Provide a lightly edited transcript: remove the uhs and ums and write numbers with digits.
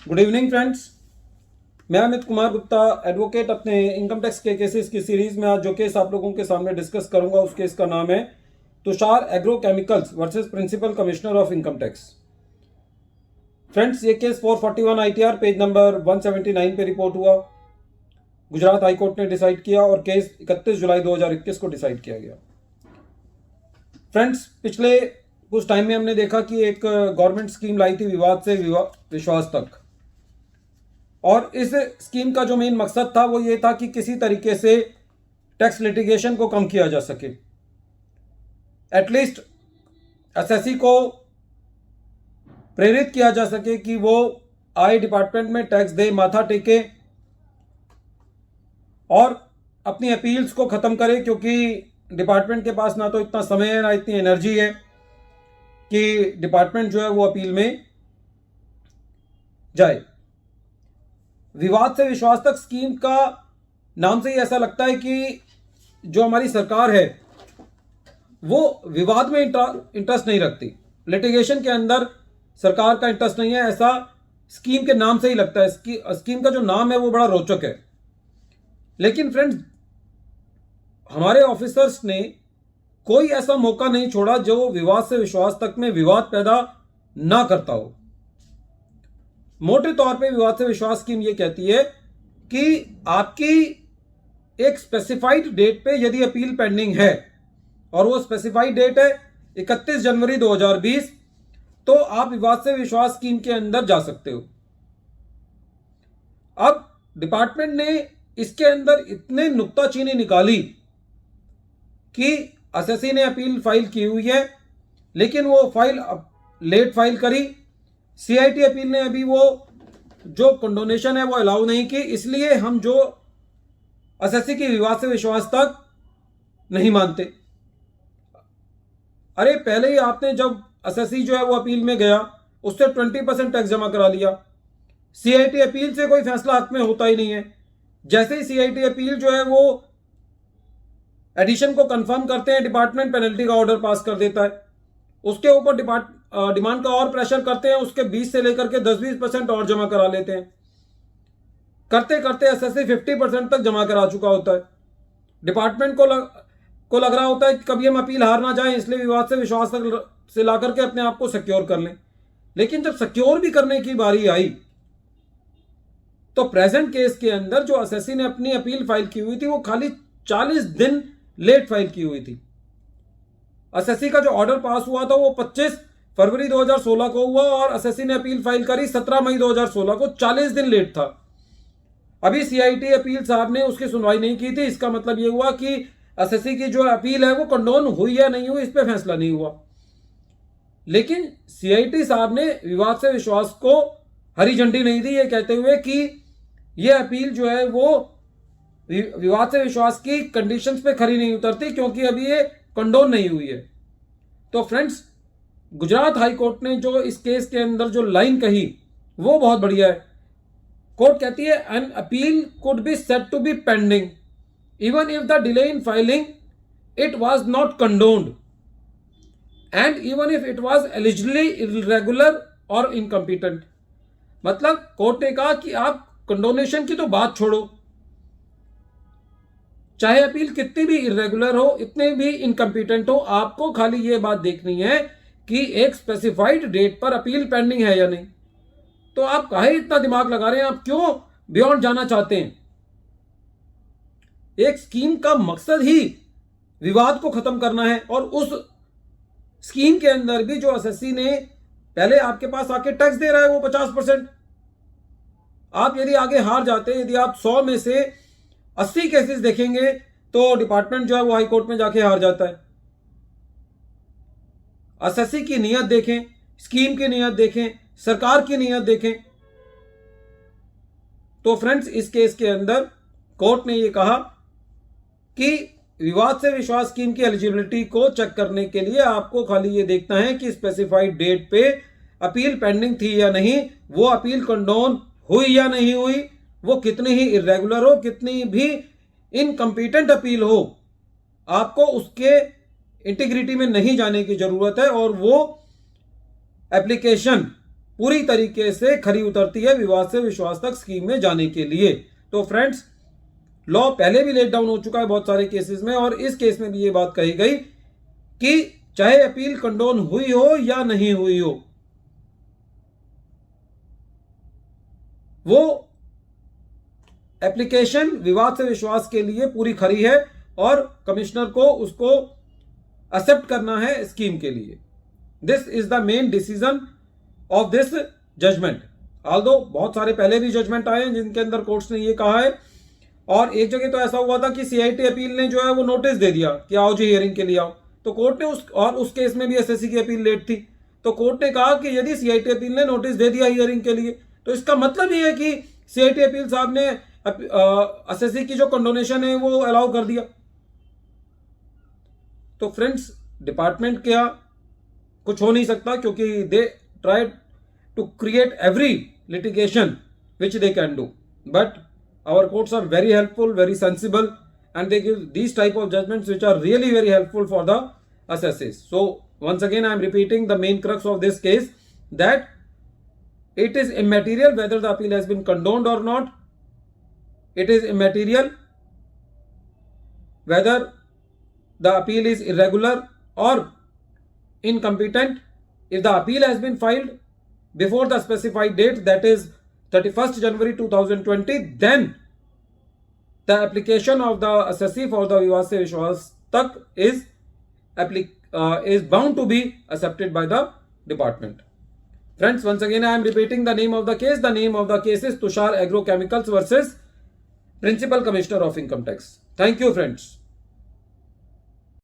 Good evening friends. मैं Amit Kumar Gupta advocate अपने income tax के केसेस की सीरीज में आज जो केस आप लोगों के सामने डिस्कस करूंगा उस केस का नाम है Tushar agro chemicals versus principal commissioner of income tax. Friends, ये केस 441 आईटीआर पेज नंबर 179 पे रिपोर्ट हुआ। गुजरात हाई कोर्ट ने डिसाइड किया और केस 31 जुलाई 2021 को डिसाइड किया गया। फ्रेंड्स, पिछले कुछ टाइम में हमने देखा कि एक गवर्नमेंट स्कीम लाई थी विवाद से विश्वास तक, और इस स्कीम का जो मेन मकसद था वो ये था कि किसी तरीके से टैक्स लिटिगेशन को कम किया जा सके। एटलीस्ट एसएससी को प्रेरित किया जा सके कि वो आय डिपार्टमेंट में टैक्स दे, माथा टेके और अपनी अपील्स को ख़त्म करे, क्योंकि डिपार्टमेंट के पास ना तो इतना समय है ना इतनी एनर्जी है कि डिपार्टमेंट जो है वो अपील में जाए। विवाद से विश्वास तक स्कीम का नाम से ही ऐसा लगता है कि जो हमारी सरकार है वो विवाद में इंटरेस्ट नहीं रखती, लिटिगेशन के अंदर सरकार का इंटरेस्ट नहीं है, ऐसा स्कीम के नाम से ही लगता है। स्कीम का जो नाम है वो बड़ा रोचक है। लेकिन फ्रेंड्स, हमारे ऑफिसर्स ने कोई ऐसा मौका नहीं छोड़ा जो विवाद से विश्वास तक में विवाद पैदा ना करता हो। मोटे तौर पे विवाद से विश्वास स्कीम ये कहती है कि आपकी एक स्पेसिफाइड डेट पे यदि अपील पेंडिंग है और वो स्पेसिफाइड डेट है 31 जनवरी 2020, तो आप विवाद से विश्वास स्कीम के अंदर जा सकते हो। अब डिपार्टमेंट ने इसके अंदर इतने नुक्ताचीनी निकाली कि एसएससी ने अपील फाइल की हुई है, लेकिन वो फाइल लेट फाइल करी। सीआईटी अपील ने अभी वो जो कंडोनेशन है वो अलाउ नहीं की, इसलिए हम जो एसएससी की विवाद से विश्वास तक नहीं मानते। अरे पहले ही आपने जब एसएससी जो है वो अपील में गया उससे 20% टैक्स जमा करा लिया। सीआईटी अपील से कोई फैसला हक में होता ही नहीं है। जैसे ही सीआईटी अपील जो है वो एडिशन को कंफर्म करते हैं, डिपार्टमेंट पेनल्टी का ऑर्डर पास कर देता है। उसके ऊपर डिमांड का और प्रेशर करते हैं, उसके 20 से लेकर के 10-20% और जमा करा लेते हैं। करते करते एसएससी 50% तक जमा करा चुका होता है। डिपार्टमेंट को लग रहा होता है कि कभी हम अपील हार ना जाएं, इसलिए विवाद से विश्वास तक से ला करके अपने आप को सिक्योर कर लें। लेकिन जब सिक्योर भी करने की बारी आई तो प्रेजेंट केस के अंदर जो एसएससी ने अपनी अपील फाइल की हुई थी वो खाली 40 दिन लेट फाइल की हुई थी। एसएससी का जो ऑर्डर पास हुआ था वो 25 फरवरी 2016 को हुआ और एसएससी ने अपील फाइल करी 17 मई 2016 को, 40 दिन लेट था। अभी सीआईटी अपील साहब ने उसकी सुनवाई नहीं की थी। इसका मतलब ये हुआ कि एसएससी की जो अपील है वो कंडोन हुई या नहीं हुई, इस पर फैसला नहीं हुआ। लेकिन सीआईटी साहब ने विवाद से विश्वास को हरी झंडी नहीं दी, ये कहते हुए कि ये अपील जो है वो विवाद से विश्वास की कंडीशंस पे खरी नहीं उतरती, क्योंकि अभी ये कंडोन नहीं हुई है। तो फ्रेंड्स, गुजरात हाई कोर्ट ने जो इस केस के अंदर जो लाइन कही वो बहुत बढ़िया है। कोर्ट कहती है an appeal could be said to be pending even if the delay in filing it was not condoned and even if it was eligibly irregular और इनकम्पिटेंट। मतलब कोर्ट ने कहा कि आप कंडोनेशन की तो बात छोड़ो, चाहे अपील कितनी भी इरेगुलर हो, इतने भी इनकम्पिटेंट हो, आपको खाली ये बात देखनी है कि एक स्पेसिफाइड डेट पर अपील पेंडिंग है या नहीं। तो आप काहे इतना दिमाग लगा रहे हैं, आप क्यों बियॉन्ड जाना चाहते हैं? एक स्कीम का मकसद ही विवाद को खत्म करना है, और उस स्कीम के अंदर भी जो एसएससी ने पहले आपके पास आके टैक्स दे रहा है वो 50%। आप यदि आगे हार जाते हैं, यदि आप 100 में से 80 केसेस देखेंगे तो डिपार्टमेंट जो है वो हाई कोर्ट में जाके हार जाता है। एसएससी की नीयत देखें, स्कीम की नीयत देखें, सरकार की नीयत देखें। तो फ्रेंड्स, इस केस के अंदर कोर्ट ने ये कहा कि विवाद से विश्वास स्कीम की एलिजिबिलिटी को चेक करने के लिए आपको खाली ये देखना है कि स्पेसिफाइड डेट पे अपील पेंडिंग थी या नहीं, वो अपील कंडोन हुई या नहीं हुई, वो कितनी ही इरेगुलर हो, कितनी भी इनकम्पिटेंट अपील हो, आपको उसके इंटीग्रिटी में नहीं जाने की जरूरत है और वो एप्लीकेशन पूरी तरीके से खरी उतरती है विवाद से विश्वास तक स्कीम में जाने के लिए। तो फ्रेंड्स, लॉ पहले भी लेट डाउन हो चुका है बहुत सारे केसेस में, और इस केस में भी ये बात कही गई कि चाहे अपील कंडोन हुई हो या नहीं हुई हो, वो एप्लीकेशन विवाद से विश्वास के लिए पूरी खरी है और कमिश्नर को उसको एक्सेप्ट करना है स्कीम के लिए। This is the main decision of this judgment. Although बहुत सारे पहले भी जजमेंट आए हैं जिनके अंदर कोर्ट्स ने ये कहा है, और एक जगह तो ऐसा हुआ था कि सीआईटी अपील ने जो है वो नोटिस दे दिया कि आओ जी हियरिंग के लिए आओ, तो कोर्ट ने उस केस में भी एसएससी की अपील लेट थी, तो कोर्ट ने कहा कि यदि सीआईटी अपील ने नोटिस दे दिया हियरिंग के लिए तो इसका मतलब ये है कि सीआईटी अपील साहब ने एसएससी की जो कंडोनेशन है वो अलाउ कर दिया। तो फ्रेंड्स, डिपार्टमेंट क्या कुछ हो नहीं सकता, क्योंकि they try to create every litigation which they can do, but our courts are very helpful, very sensible, and they give these type of judgments which are really very helpful for the assessees. So once again I am repeating the main crux of this case, that it is immaterial whether the appeal has been condoned or not. It is immaterial whether the appeal is irregular or incompetent. If the appeal has been filed before the specified date, that is 31st January 2020, then the application of the assessee for the विवाद से विश्वास तक is bound to be accepted by the department. Friends, once again I am repeating the name of the case. The name of the case is Tushar Agrochemicals versus Principal Commissioner of Income Tax. Thank you, friends.